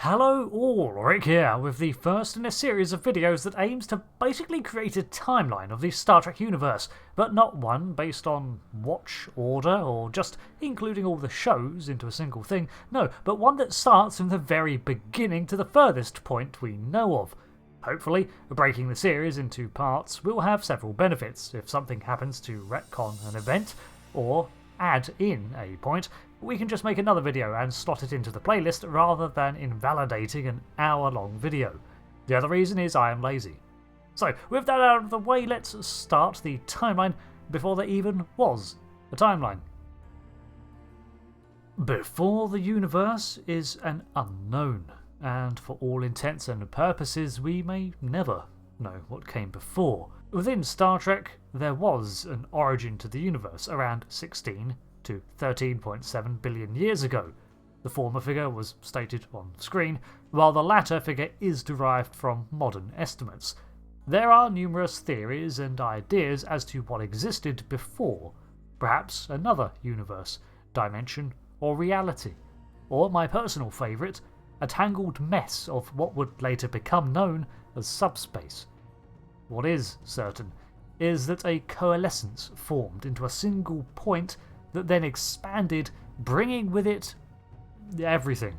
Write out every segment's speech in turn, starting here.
Hello all, Rick here, with the first in a series of videos that aims to basically create a timeline of the Star Trek universe, but not one based on watch order or just including all the shows into a single thing, no, but one that starts from the very beginning to the furthest point we know of. Hopefully, breaking the series into parts will have several benefits if something happens to retcon an event, or add in a point. We can just make another video and slot it into the playlist rather than invalidating an hour-long video. The other reason is I am lazy. So, with that out of the way, let's start the timeline before there even was a timeline. Before the universe is an unknown, and for all intents and purposes we may never know what came before. Within Star Trek, there was an origin to the universe around 16 to 13.7 billion years ago. The former figure was stated on screen, while the latter figure is derived from modern estimates. There are numerous theories and ideas as to what existed before, perhaps another universe, dimension, or reality, or my personal favourite, a tangled mess of what would later become known as subspace. What is certain is that a coalescence formed into a single point that then expanded, bringing with it everything.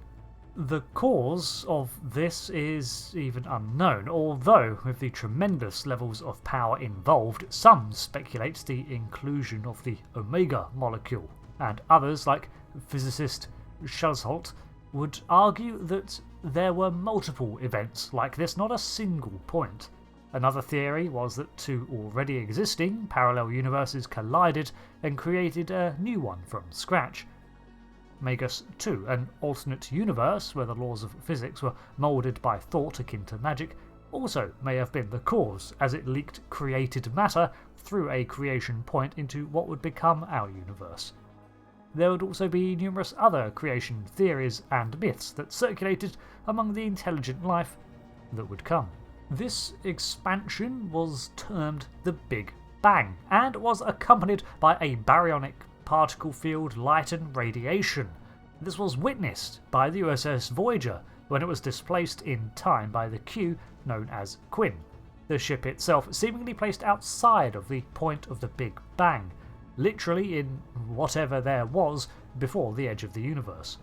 The cause of this is even unknown, although with the tremendous levels of power involved, some speculate the inclusion of the omega molecule, and others, like physicist Schultz, would argue that there were multiple events like this, not a single point. Another theory was that two already existing parallel universes collided and created a new one from scratch. Magus II, an alternate universe where the laws of physics were moulded by thought akin to magic, also may have been the cause, as it leaked created matter through a creation point into what would become our universe. There would also be numerous other creation theories and myths that circulated among the intelligent life that would come. This expansion was termed the Big Bang, and was accompanied by a baryonic particle field light and radiation. This was witnessed by the USS Voyager when it was displaced in time by the Q known as Quinn, the ship itself seemingly placed outside of the point of the Big Bang, literally in whatever there was before the edge of the universe.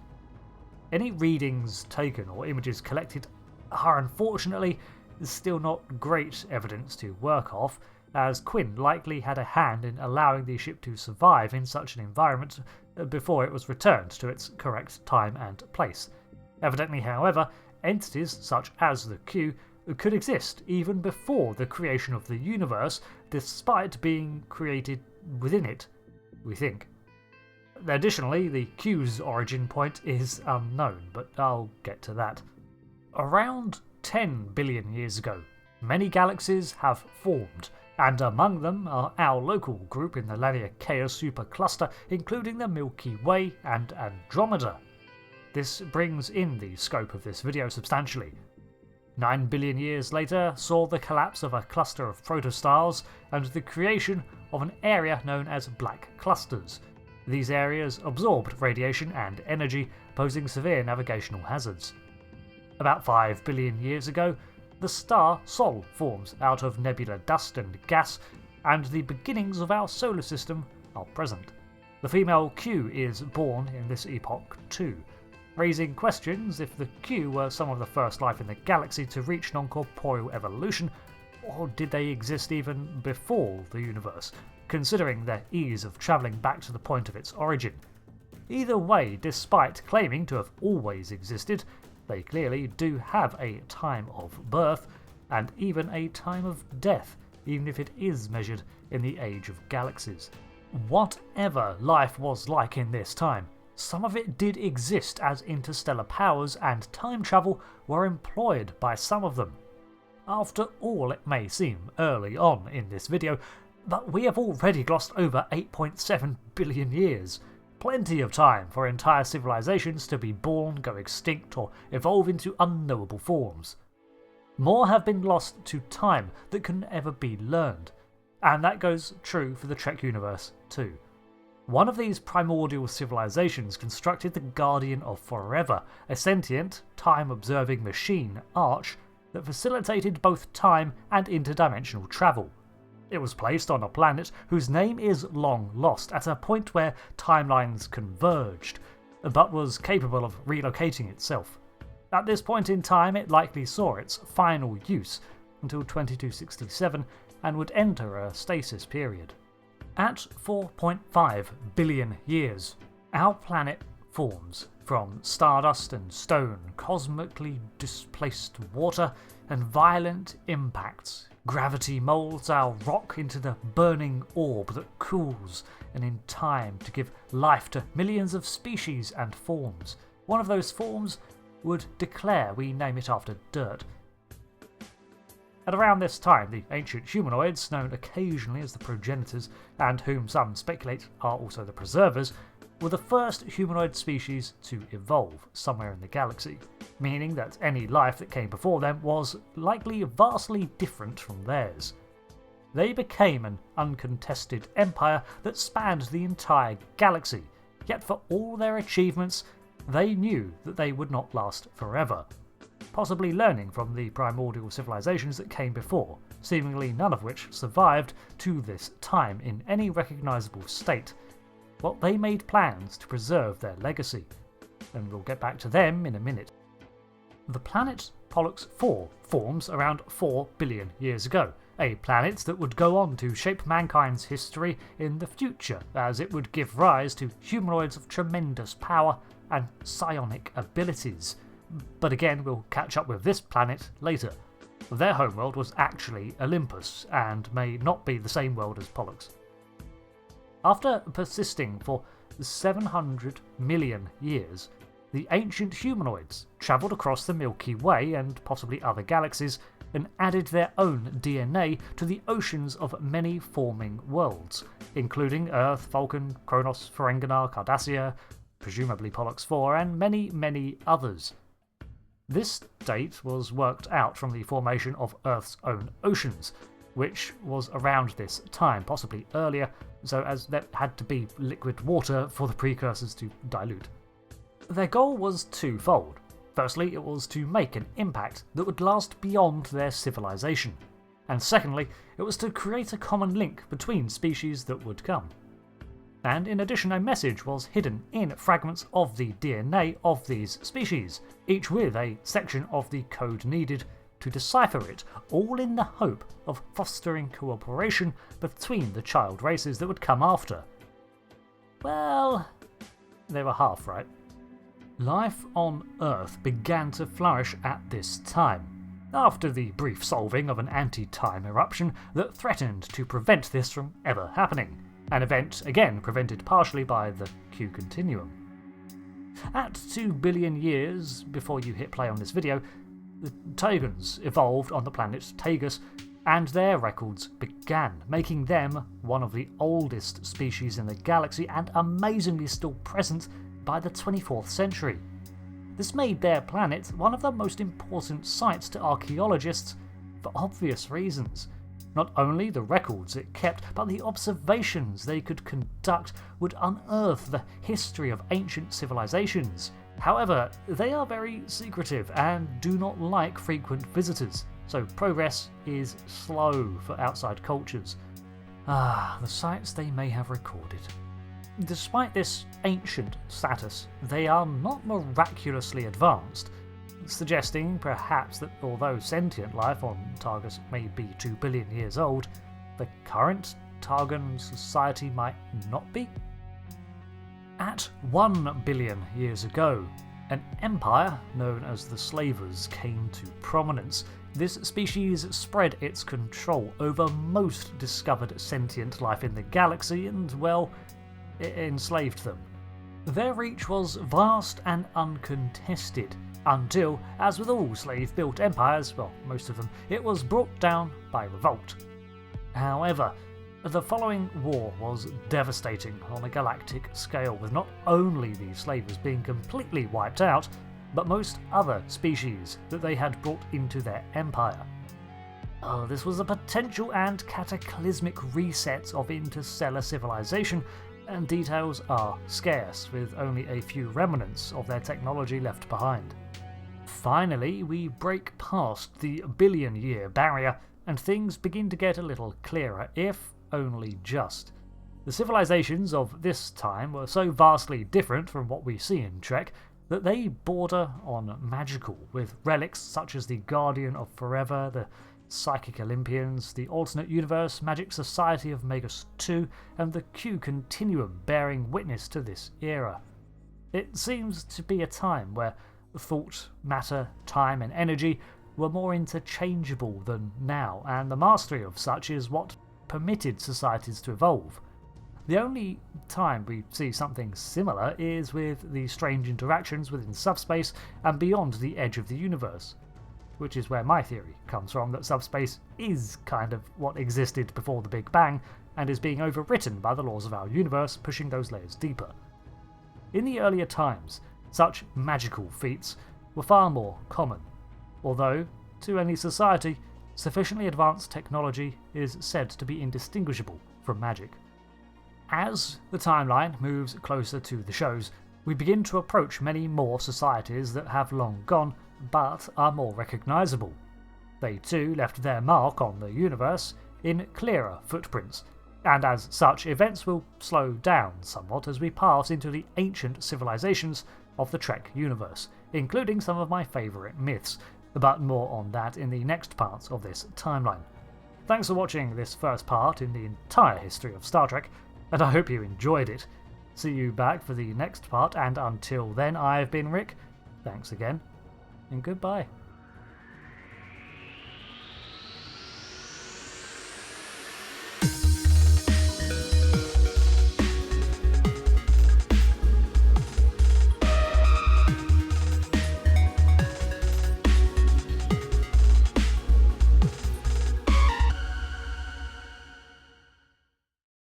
Any readings taken or images collected are unfortunately still not great evidence to work off, as Quinn likely had a hand in allowing the ship to survive in such an environment before it was returned to its correct time and place. Evidently, however, entities such as the Q could exist even before the creation of the universe, despite being created within it, we think. Additionally, the Q's origin point is unknown, but I'll get to that. Around 10 billion years ago, many galaxies have formed, and among them are our local group in the Laniakea supercluster, including the Milky Way and Andromeda. This brings in the scope of this video substantially. 9 billion years later saw the collapse of a cluster of protostars and the creation of an area known as black clusters. These areas absorbed radiation and energy, posing severe navigational hazards. About 5 billion years ago, the star Sol forms out of nebular dust and gas, and the beginnings of our solar system are present. The female Q is born in this epoch too, raising questions if the Q were some of the first life in the galaxy to reach non-corporeal evolution, or did they exist even before the universe, considering their ease of travelling back to the point of its origin. Either way, despite claiming to have always existed, they clearly do have a time of birth, and even a time of death, even if it is measured in the age of galaxies. Whatever life was like in this time, some of it did exist, as interstellar powers and time travel were employed by some of them. After all, it may seem early on in this video, but we have already glossed over 8.7 billion years. Plenty of time for entire civilizations to be born, go extinct, or evolve into unknowable forms. More have been lost to time that can never be learned, and that goes true for the Trek universe too. One of these primordial civilizations constructed the Guardian of Forever, a sentient, time-observing machine arch that facilitated both time and interdimensional travel. It was placed on a planet whose name is long lost at a point where timelines converged, but was capable of relocating itself. At this point in time, it likely saw its final use until 2267 and would enter a stasis period. At 4.5 billion years, our planet forms from stardust and stone, cosmically displaced water, and violent impacts. Gravity molds our rock into the burning orb that cools, and in time to give life to millions of species and forms. One of those forms would declare we name it after dirt. At around this time, the ancient humanoids, known occasionally as the progenitors, and whom some speculate are also the preservers, were the first humanoid species to evolve somewhere in the galaxy, meaning that any life that came before them was likely vastly different from theirs. They became an uncontested empire that spanned the entire galaxy, yet for all their achievements, they knew that they would not last forever, possibly learning from the primordial civilizations that came before, seemingly none of which survived to this time in any recognizable state. Well, they made plans to preserve their legacy, and we'll get back to them in a minute. The planet Pollux IV forms around 4 billion years ago, a planet that would go on to shape mankind's history in the future, as it would give rise to humanoids of tremendous power and psionic abilities. But again, we'll catch up with this planet later. Their homeworld was actually Olympus, and may not be the same world as Pollux. After persisting for 700 million years, the ancient humanoids travelled across the Milky Way and possibly other galaxies and added their own DNA to the oceans of many forming worlds, including Earth, Vulcan, Kronos, Ferenginar, Cardassia, presumably Pollux IV, and many others. This date was worked out from the formation of Earth's own oceans, which was around this time, possibly earlier, so as there had to be liquid water for the precursors to dilute. Their goal was twofold. Firstly, it was to make an impact that would last beyond their civilization, and secondly, it was to create a common link between species that would come. And in addition, a message was hidden in fragments of the DNA of these species, each with a section of the code needed to decipher it, all in the hope of fostering cooperation between the child races that would come after. Well, they were half right. Life on Earth began to flourish at this time, after the brief solving of an anti-time eruption that threatened to prevent this from ever happening, an event again prevented partially by the Q continuum. At 2 billion years before you hit play on this video, the Tagans evolved on the planet Tagus, and their records began, making them one of the oldest species in the galaxy and amazingly still present by the 24th century. This made their planet one of the most important sites to archaeologists for obvious reasons. Not only the records it kept, but the observations they could conduct would unearth the history of ancient civilizations. However, they are very secretive and do not like frequent visitors, so progress is slow for outside cultures. The sites they may have recorded. Despite this ancient status, they are not miraculously advanced, suggesting perhaps that although sentient life on Tagus may be 2 billion years old, the current Tagan society might not be? At 1 billion years ago, an empire known as the Slavers came to prominence. This species spread its control over most discovered sentient life in the galaxy and, well, it enslaved them. Their reach was vast and uncontested, until, as with all slave-built empires, well, most of them, it was brought down by revolt. However, the following war was devastating on a galactic scale, with not only the slavers being completely wiped out, but most other species that they had brought into their empire. This was a potential and cataclysmic reset of interstellar civilization, and details are scarce, with only a few remnants of their technology left behind. Finally, we break past the billion-year barrier, and things begin to get a little clearer, if only just. The civilizations of this time were so vastly different from what we see in Trek that they border on magical, with relics such as the Guardian of Forever, the Psychic Olympians, the Alternate Universe Magic Society of Magus II, and the Q Continuum bearing witness to this era. It seems to be a time where thought, matter, time, and energy were more interchangeable than now, and the mastery of such is what permitted societies to evolve. The only time we see something similar is with the strange interactions within subspace and beyond the edge of the universe, which is where my theory comes from, that subspace is kind of what existed before the Big Bang and is being overwritten by the laws of our universe, pushing those layers deeper. In the earlier times, such magical feats were far more common, although, to any society, sufficiently advanced technology is said to be indistinguishable from magic. As the timeline moves closer to the shows, we begin to approach many more societies that have long gone, but are more recognisable. They too left their mark on the universe in clearer footprints, and as such events will slow down somewhat as we pass into the ancient civilizations of the Trek universe, including some of my favourite myths, but more on that in the next parts of this timeline. Thanks for watching this first part in the entire history of Star Trek, and I hope you enjoyed it. See you back for the next part, and until then, I've been Rick. Thanks again, and goodbye.